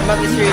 back, Israel.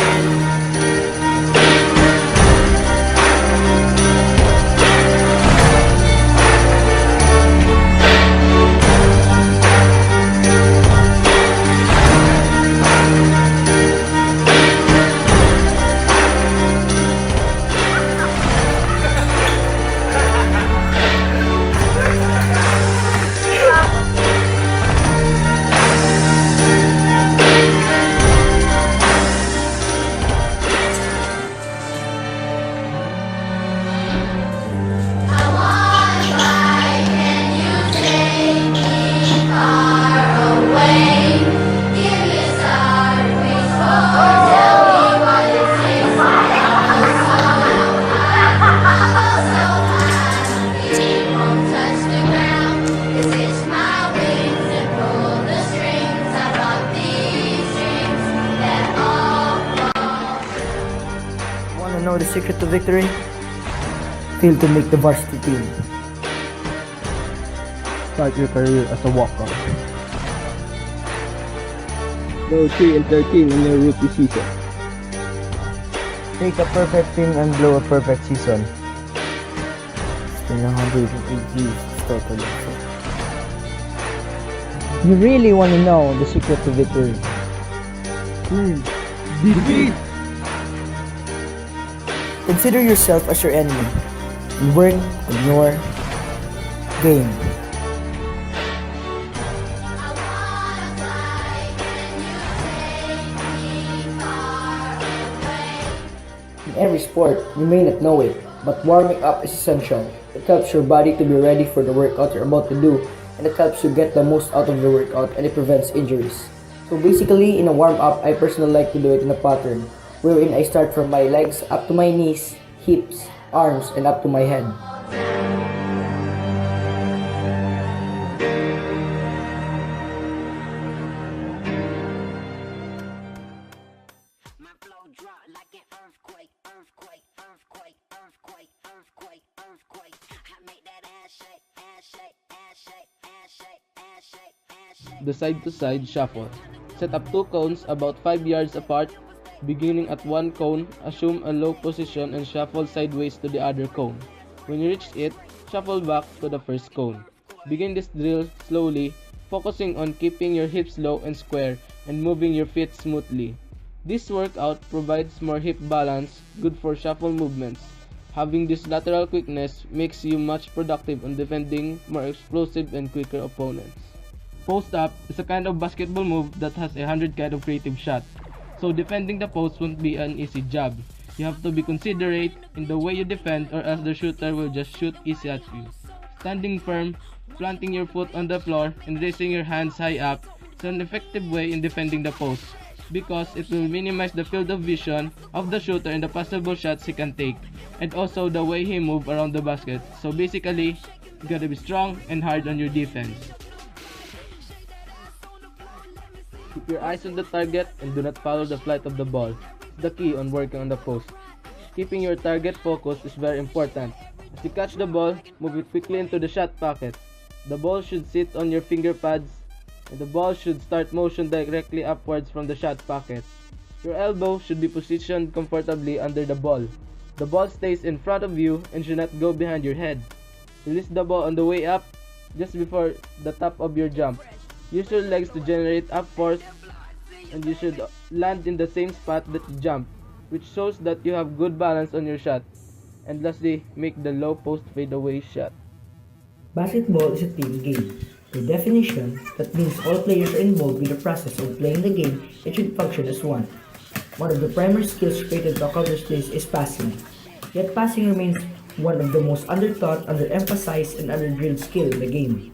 Want to know the secret to victory? Fail to make the varsity team. Start your career as a walk-on. Go 3-13 in your rookie season. Take a perfect team and blow a perfect season. It's been 108 years to start a league. You really want to know the secret to victory? Defeat! Consider yourself as your enemy and work on your game. In every sport, you may not know it, but warming up is essential. It helps your body to be ready for the workout you're about to do, and it helps you get the most out of the workout, and it prevents injuries. So basically, in a warm-up, I personally like to do it in a pattern, wherein I start from my legs up to my knees, hips, arms, and up to my head. The side-to-side shuffle. Set up two cones about 5 yards apart. Beginning at one cone, assume a low position and shuffle sideways to the other cone. When you reach it, shuffle back to the first cone. Begin this drill slowly, focusing on keeping your hips low and square and moving your feet smoothly. This workout provides more hip balance, good for shuffle movements. Having this lateral quickness makes you much productive on defending more explosive and quicker opponents. Post-up is a kind of basketball move that has 100 kind of creative shots. So defending the post won't be an easy job. You have to be considerate in the way you defend, or else the shooter will just shoot easy at you. Standing firm, planting your foot on the floor, and raising your hands high up is an effective way in defending the post, because it will minimize the field of vision of the shooter and the possible shots he can take, and also the way he moves around the basket. So basically, you gotta be strong and hard on your defense. Keep your eyes on the target and do not follow the flight of the ball. It's the key on working on the post. Keeping your target focused is very important. As you catch the ball, move it quickly into the shot pocket. The ball should sit on your finger pads, and the ball should start motion directly upwards from the shot pocket. Your elbow should be positioned comfortably under the ball. The ball stays in front of you and should not go behind your head. Release the ball on the way up, just before the top of your jump. Use your legs to generate up force, and you should land in the same spot that you jump, which shows that you have good balance on your shot. And lastly, make the low post fadeaway shot. Basketball is a team game. By definition, that means all players are involved in the process of playing the game and should function as one. One of the primary skills created to accomplish this is passing. Yet passing remains one of the most undertaught, underemphasized, and underdrilled skill in the game.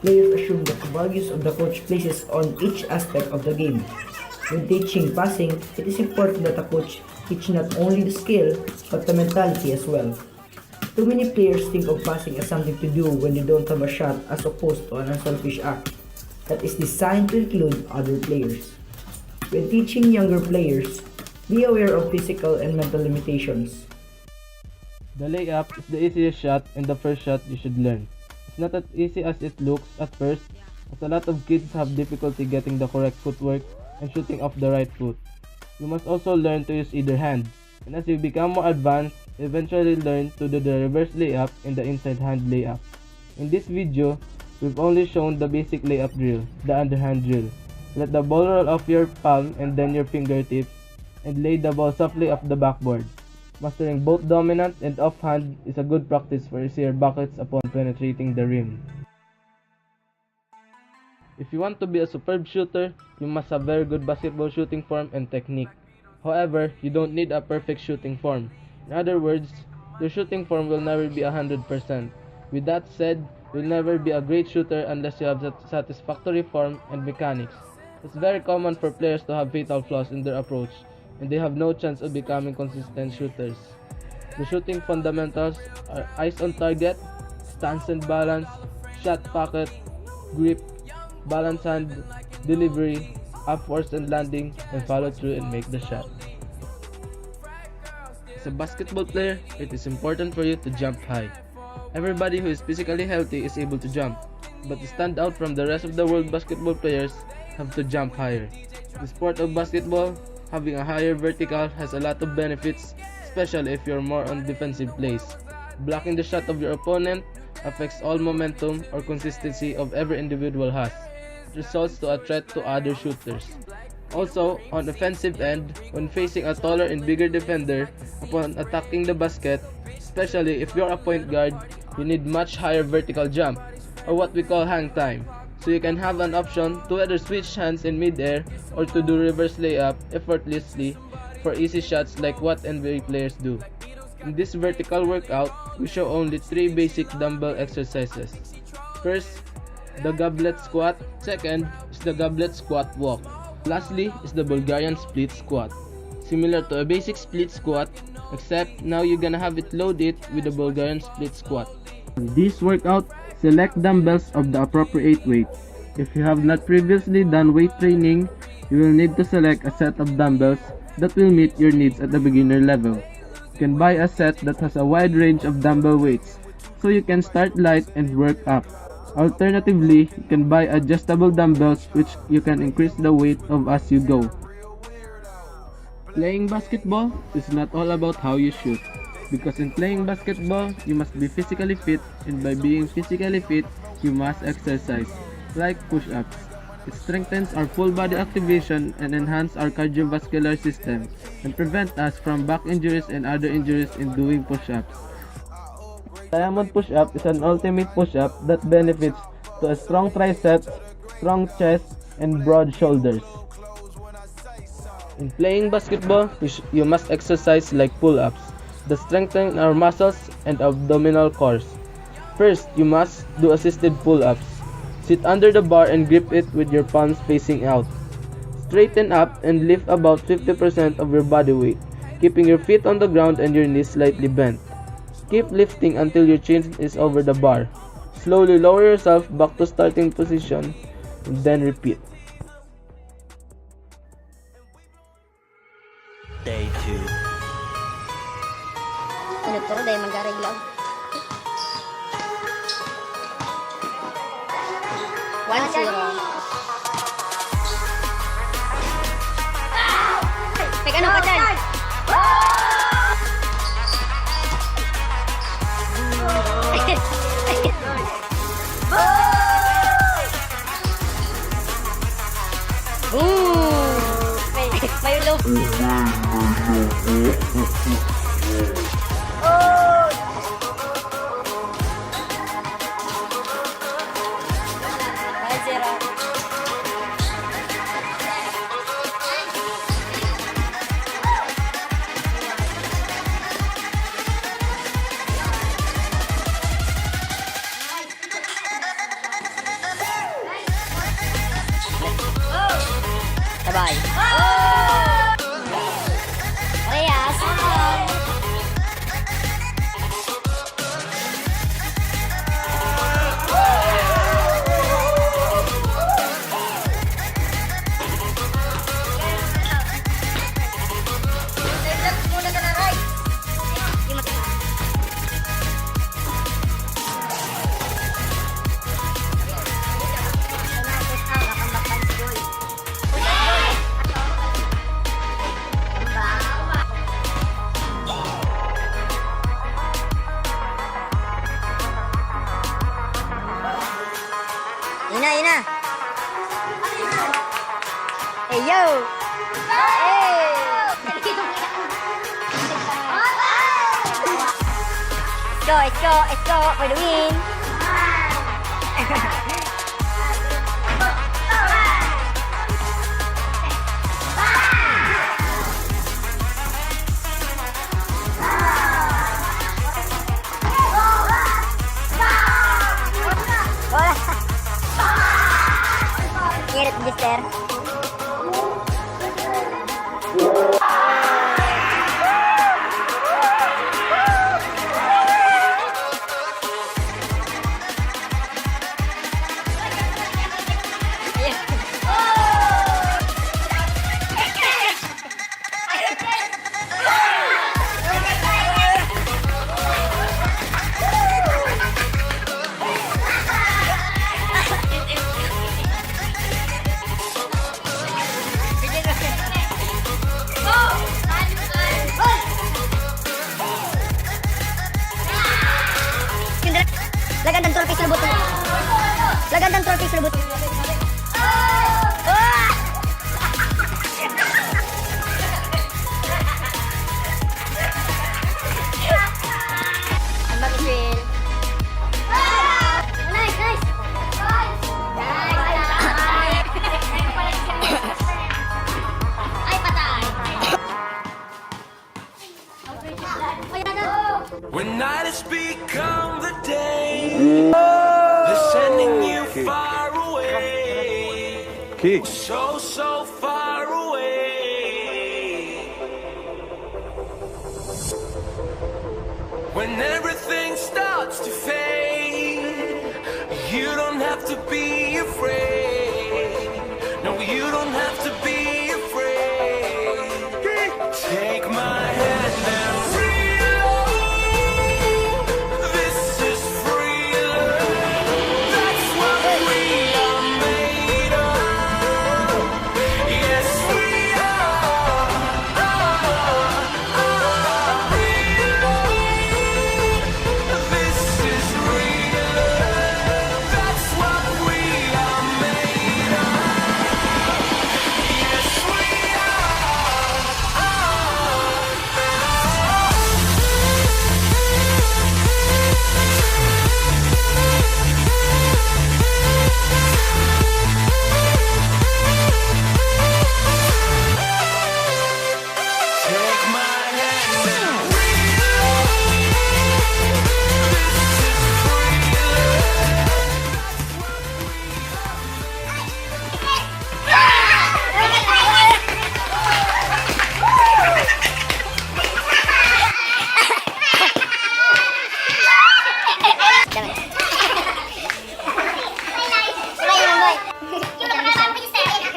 Players assume that the values of the coach places on each aspect of the game. When teaching passing, it is important that the coach teach not only the skill, but the mentality as well. Too many players think of passing as something to do when they don't have a shot, as opposed to an unselfish act that is designed to include other players. When teaching younger players, be aware of physical and mental limitations. The layup is the easiest shot and the first shot you should learn. It's not as easy as it looks at first, as a lot of kids have difficulty getting the correct footwork and shooting off the right foot. You must also learn to use either hand, and as you become more advanced, eventually learn to do the reverse layup and the inside hand layup. In this video, we've only shown the basic layup drill, the underhand drill. Let the ball roll off your palm and then your fingertips, and lay the ball softly off the backboard. Mastering both dominant and offhand is a good practice for easier buckets upon penetrating the rim. If you want to be a superb shooter, you must have very good basketball shooting form and technique. However, you don't need a perfect shooting form. In other words, your shooting form will never be 100%. With that said, you'll never be a great shooter unless you have satisfactory form and mechanics. It's very common for players to have fatal flaws in their approach, and they have no chance of becoming consistent shooters. The shooting fundamentals are eyes on target, stance and balance, shot pocket, grip, balance hand, delivery, up force and landing, and follow through and make the shot. As a basketball player, it is important for you to jump high. Everybody who is physically healthy is able to jump, but to stand out from the rest of the world, basketball players have to jump higher. The sport of basketball, having a higher vertical has a lot of benefits, especially if you're more on defensive plays. Blocking the shot of your opponent affects all momentum or consistency of every individual has. It results to a threat to other shooters. Also, on offensive end, when facing a taller and bigger defender, upon attacking the basket, especially if you're a point guard, you need much higher vertical jump, or what we call hang time, so you can have an option to either switch hands in mid-air or to do reverse layup effortlessly for easy shots like what NBA players do. In this vertical workout, we show only 3 basic dumbbell exercises. First, the goblet squat. Second is the goblet squat walk. Lastly is the Bulgarian split squat. Similar to a basic split squat, except now you're gonna have it loaded with the Bulgarian split squat. In this workout, select dumbbells of the appropriate weight. If you have not previously done weight training, you will need to select a set of dumbbells that will meet your needs at the beginner level. You can buy a set that has a wide range of dumbbell weights, so you can start light and work up. Alternatively, you can buy adjustable dumbbells which you can increase the weight of as you go. Playing basketball is not all about how you shoot, because in playing basketball, you must be physically fit, and by being physically fit, you must exercise, like push-ups. It strengthens our full body activation and enhances our cardiovascular system, and prevent us from back injuries and other injuries in doing push-ups. Diamond push-up is an ultimate push-up that benefits to a strong triceps, strong chest, and broad shoulders. In playing basketball, you must exercise like pull-ups that strengthen our muscles and abdominal cores. First, you must do assisted pull-ups. Sit under the bar and grip it with your palms facing out. Straighten up and lift about 50% of your body weight, keeping your feet on the ground and your knees slightly bent. Keep lifting until your chin is over the bar. Slowly lower yourself back to starting position and then repeat. Day 2. Pero dahil mag-areglaw. 1-0. Peg ano ka dyan? May ulo. Bye-bye. Parehas. Let's go for the win. Bola. Ngirit blister. Lagandang trophy sa lubot. Lagandang trophy sa lubot. Ang bakit Will? Nice, nice. Ay, patay. When night has become the day, they're sending you far away. Kick. So, so far away. When everything starts to fade, you don't have to be afraid. No, you don't have to be afraid. Take my hand and this is free love. That's what we are made of. Yes, we are. This is real love. That's what we are made of. Yes, we take my hand and this is free love.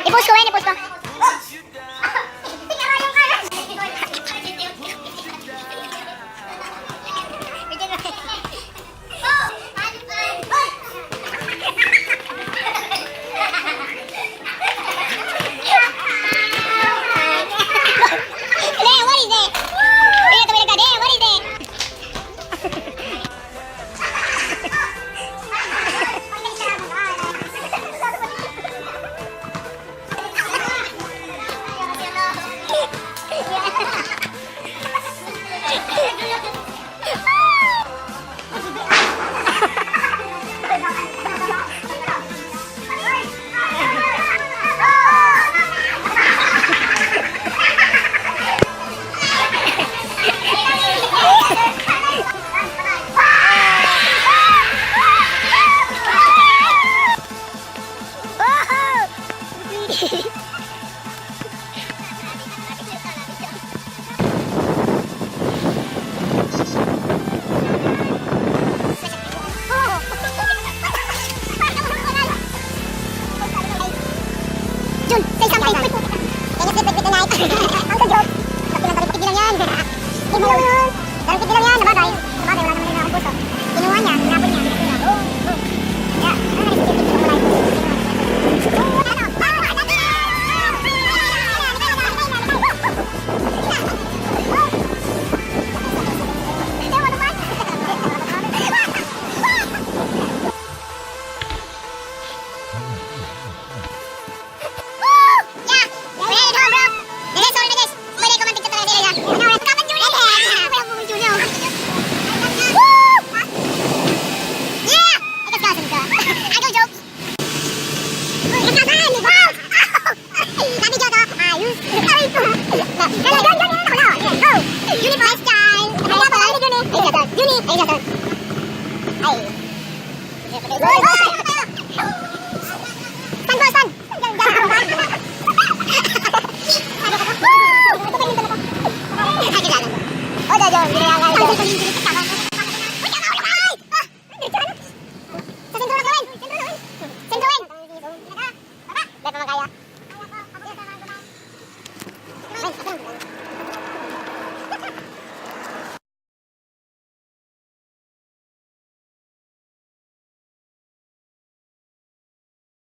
I-post ko, i-post ko. Jun, say something. Can you sleep with me tonight? Ang ka-joke. Bakit lang tayo lang yan. Hindi mo yun. Dalang tigil lang yan. Nabagay. Nabagay, wala naman rin akong puso. Kinuha niya, hinapon niya. Kaya, ano na rin sa tip-tip ko mula ito. Yeah! Wait, hold on, bro! The next one, the next! Pwede ko mantigsa talaga nila. Ano, kapan yun? Go! Juni first time. Juni. Ay, Juni. Ay, Juni. Ay, Juni. Ay. Ay.